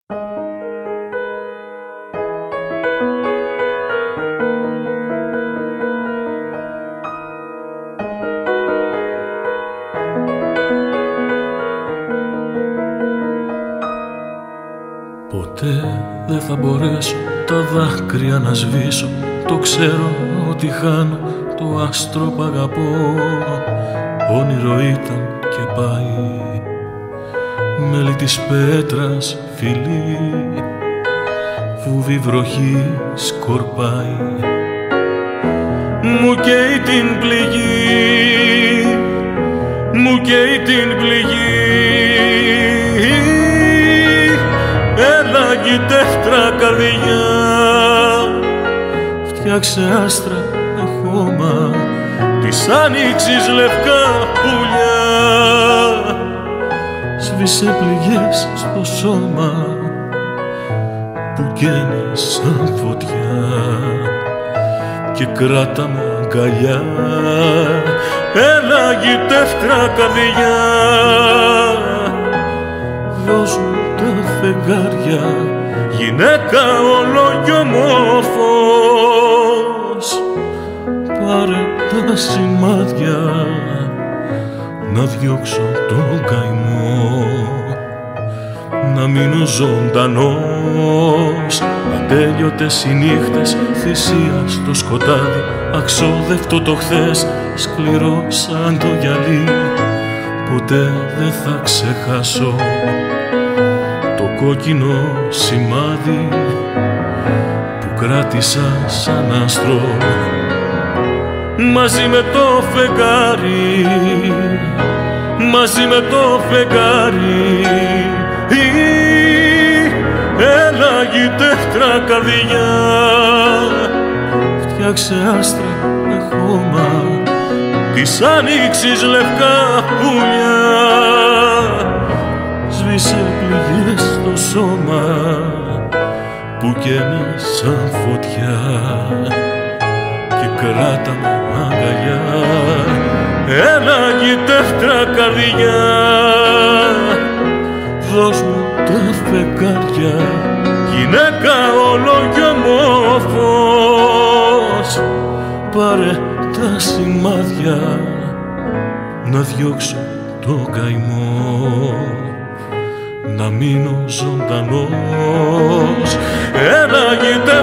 Ποτέ δεν θα μπορέσω τα δάκρυα να σβήσω. Το ξέρω ότι χάνω το άστρο που αγαπώ. Όνειρο ήταν και πάει. Μέλη της πέτρας φιλί, φούβη βροχή σκορπάει. Μου καίει την πληγή, μου καίει την πληγή. Έλα γητεύτρα καρδιά, φτιάξε άστρα με χώμα της άνοιξης λευκά πουλιά. Σβήσε πληγές στο σώμα που καίνει σαν φωτιά και κράτα με αγκαλιά. Έλα γητεύτρα καρδιά, δώσ' μου τα φεγγάρια, γυναίκα όλο κι ομόφως. Πάρε τα σημάδια να διώξω τον καημό, να μείνω ζωντανός. Ατέλειωτες οι νύχτες, θυσία στο σκοτάδι, αξόδευτο το χθες, σκληρό σαν το γυαλί. Ποτέ δεν θα ξεχάσω το κόκκινο σημάδι που κράτησα σαν άστρο μαζί με το φεγγάρι, μαζί με το φεγγάρι. Έλα γητεύτρα καρδιά, φτιάξε άστρα με χώμα της άνοιξης λευκά πουλιά. Σβήσε πληγές στο σώμα που καίνε σαν φωτιά και κράτα με αγκαλιά. Έλα γητεύτρα καρδιά, δώσ' μου τα φεγγάρια, γυναίκα όλο κι ομόφως. Πάρε τα σημάδια να διώξω το καημό, να μείνω ζωντανός. Έλα γητεύτρα